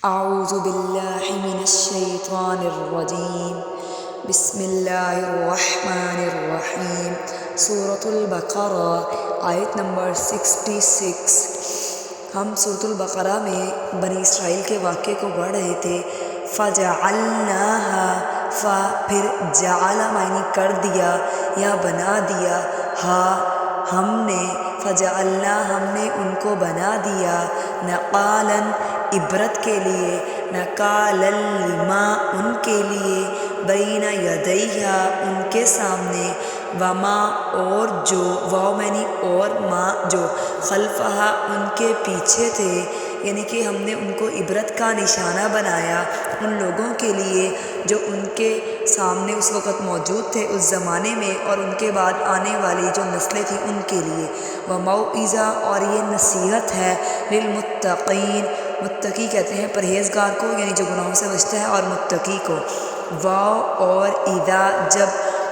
اعوذ باللہ من الشیطان الرجیم بسم اللہ الرحمن الرحیم۔ سورۃ البقرہ آیت نمبر 66۔ ہم سورۃ البقرہ میں بنی اسرائیل کے واقعے کو پڑھ رہے تھے۔ فجعلناہا پھر جعل معنی کر دیا یا بنا دیا، ہم نے فجعلنا ہم نے ان کو بنا دیا، نقالاً عبرت کے لیے، نکالا لما ان کے لیے، بین یدیہا ان کے سامنے، وما اور جو، واو معنی اور، ما جو، خلفہا ان کے پیچھے تھے، یعنی کہ ہم نے ان کو عبرت کا نشانہ بنایا ان لوگوں کے لیے جو ان کے سامنے اس وقت موجود تھے اس زمانے میں، اور ان کے بعد آنے والی جو نسلیں تھیں ان کے لیے۔ وموعظہ اور یہ نصیحت ہے، للمتقین متقی کہتے ہیں پرہیزگار کو، یعنی جو گناہوں سے بچتا ہے، اور متقی کو۔ واو اور اذا جب،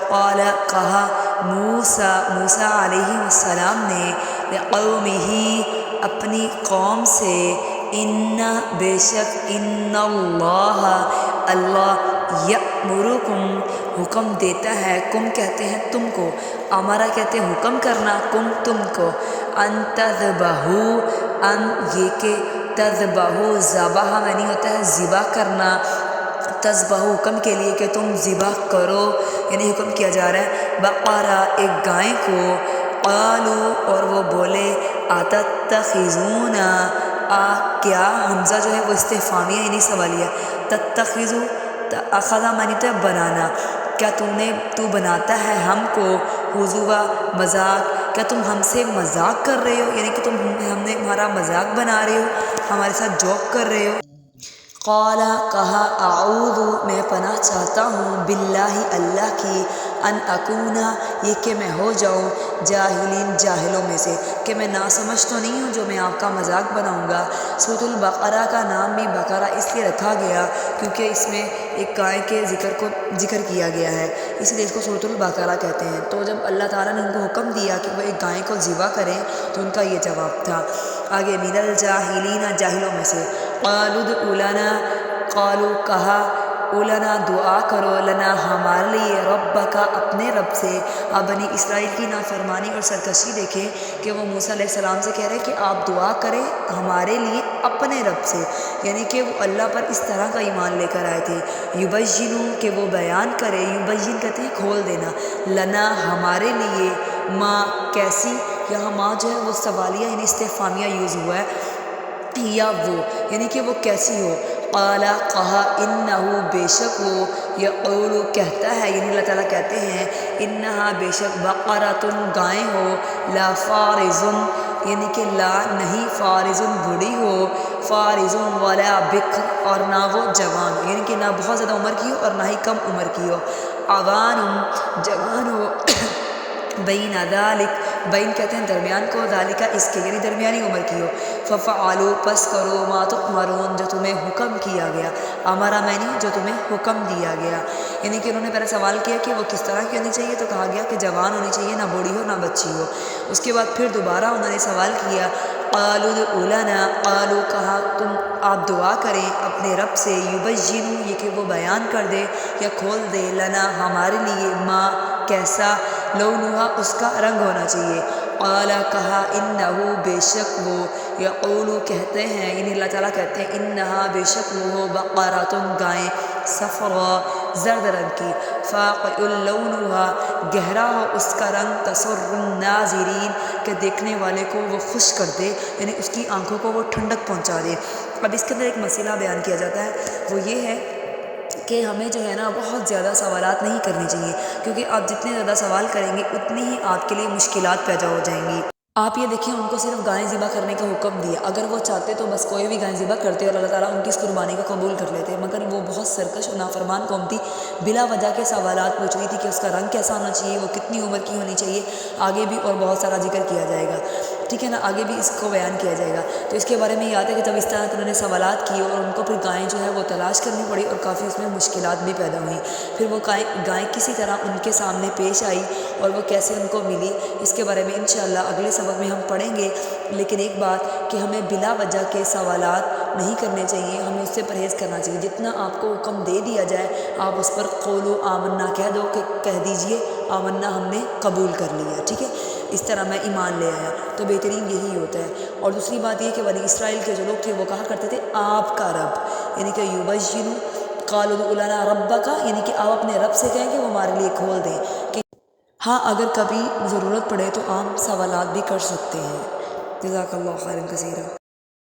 قال کہا، موسیٰ علیہ السلام نے، لقومہ اپنی قوم سے، بے شک اللہ یأمرکم حکم دیتا ہے، کم کہتے ہیں تم کو، امرا کہتے ہیں حکم کرنا، کم تم کو، ان تذبحوا یہ کہ تذبحوا ذبح معنی ہوتا ہے ذبح کرنا، تذبح حکم کے لیے کہ تم ذبح کرو، یعنی حکم کیا جا رہا ہے بقرہ ایک گائے کو، قالوا اور وہ بولے، اتتخذون کیا، حمزہ جو ہے وہ استفہامیہ یعنی سوالیہ، تتخذو اخذا معنی تو ہے بنانا، کیا تو بناتا ہے ہم کو، ہزوا مذاق، کیا تم ہم سے مذاق کر رہے ہو، یعنی کہ ہم نے ہمارا مذاق بنا رہے ہو، ہمارے ساتھ جوک کر رہے ہو۔ قال کہا، اعوذ میں پناہ چاہتا ہوں، باللہ اللہ کی، ان اکونا یہ کہ میں ہو جاؤں، جاہلین جاہلوں میں سے، کہ میں ناسمجھ تو نہیں ہوں جو میں آپ کا مذاق بناؤں گا۔ سورۃ البقرہ کا نام بھی بقرہ اس لیے رکھا گیا کیونکہ اس میں ایک گائے کے ذکر کیا گیا ہے، اس لیے اس کو سورۃ البقرہ کہتے ہیں۔ تو جب اللہ تعالیٰ نے ان کو حکم دیا کہ وہ ایک گائے کو ذبح کریں تو ان کا یہ جواب تھا۔ آگے، من الجاہلین جاہلوں میں سے، قالوا ادع لنا قالوا کہا، لنا دعا کرو، لنا ہمارے لیے، ربک اپنے رب سے۔ آپ بنی اسرائیل کی نافرمانی اور سرکشی دیکھیں کہ وہ موسیٰ علیہ السلام سے کہہ رہے کہ آپ دعا کریں ہمارے لیے اپنے رب سے، یعنی کہ وہ اللہ پر اس طرح کا ایمان لے کر آئے تھے۔ یبینوا کہ وہ بیان کرے، یبین کہتے ہیں کھول دینا، لنا ہمارے لیے، ما کیسی، یہاں ما جو ہے وہ سوالیہ یعنی استفہامیہ یوز ہوا ہے، یا وہ یعنی کہ وہ کیسی ہو۔ قال کہا، انہو بے شک وہ، یقول کہتا ہے، یعنی اللہ تعالیٰ کہتے ہیں، انہا بے شک بقرۃ گائیں ہو، لا فارض یعنی کہ لا نہیں، فارض بڑی ہو، فارض ولا بکر اور نہ وہ جوان ہو، یعنی کہ نہ بہت زیادہ عمر کی ہو اور نہ ہی کم عمر کی ہو، عوان جوان ہو، بین ذالک بین کہتے ہیں درمیان کو، ذالک اس کے یعنی درمیانی عمر کی ہو، ففعلوا پس کرو، ما تؤمرون جو تمہیں حکم کیا گیا، امرا معنی جو تمہیں حکم دیا گیا، یعنی کہ انہوں نے پہلے سوال کیا کہ وہ کس طرح کی ہونی چاہیے، تو کہا گیا کہ جوان ہونی چاہیے، نہ بوڑھی ہو نہ بچی ہو۔ اس کے بعد پھر دوبارہ انہوں نے سوال کیا، قالوا ادع لنا قالوا کہا، آپ دعا کریں اپنے رب سے، یبین یہ کہ وہ بیان کر دے یا کھول دے، لنا ہمارے لیے، ما کیسا، لونہا اس کا رنگ ہونا چاہیے۔ قال کہا، انہو بے شک وہ، یقول کہتے ہیں، یعنی اللہ تعالیٰ کہتے ہیں، انہا بے شک وہ، بقرۃ گائیں، صفراء زرد رنگ کی، فاقع لونہا گہرا ہو اس کا رنگ، تسر الناظرین کہ دیکھنے والے کو وہ خوش کر دے، یعنی اس کی آنکھوں کو وہ ٹھنڈک پہنچا دے۔ اب اس کے اندر ایک مسئلہ بیان کیا جاتا ہے، وہ یہ ہے کہ ہمیں جو ہے نا بہت زیادہ سوالات نہیں کرنے چاہیے، کیونکہ آپ جتنے زیادہ سوال کریں گے اتنی ہی آپ کے لیے مشکلات پیدا ہو جائیں گی۔ آپ یہ دیکھیں، ان کو صرف گائیں ذبح کرنے کا حکم دیا، اگر وہ چاہتے تو بس کوئی بھی گائیں ذبح کرتے اور اللہ تعالیٰ ان کی اس قربانی کو قبول کر لیتے، مگر وہ بہت سرکش اور نافرمان قوم تھی، بلا وجہ کے سوالات پوچھ رہی تھی کہ اس کا رنگ کیسا ہونا چاہیے، وہ کتنی عمر کی ہونی چاہیے، آگے بھی اور بہت سارا ذکر کیا جائے گا، ٹھیک ہے نا، آگے بھی اس کو بیان کیا جائے گا۔ تو اس کے بارے میں یاد ہے کہ جب اس طرح انہوں نے سوالات کیے اور ان کو پھر گائیں جو ہے وہ تلاش کرنی پڑی اور کافی اس میں مشکلات بھی پیدا ہوئیں، پھر وہ گائیں کسی طرح ان کے سامنے پیش آئی اور وہ کیسے ان کو ملی، اس کے بارے میں انشاءاللہ اگلے سبق میں ہم پڑھیں گے۔ لیکن ایک بات کہ ہمیں بلا وجہ کے سوالات نہیں کرنے چاہیے، ہمیں اس سے پرہیز کرنا چاہیے۔ جتنا آپ کو حکم دے دیا جائے آپ اس پر قولوا آمنا کہہ دو، کہ کہہ دیجئے آمنا ہم نے قبول کر لیا، ٹھیک ہے، اس طرح میں ایمان لے آیا، تو بہترین یہی ہوتا ہے۔ اور دوسری بات یہ کہ بنی اسرائیل کے جو لوگ تھے وہ کہا کرتے تھے آپ کا رب، یعنی کہ یبشروا قالوا ادع لنا ربک، یعنی کہ آپ اپنے رب سے کہیں کہ وہ ہمارے لیے کھول دیں، کہ ہاں اگر کبھی ضرورت پڑے تو عام سوالات بھی کر سکتے ہیں۔ جزاک اللہ خیرا کثیرا۔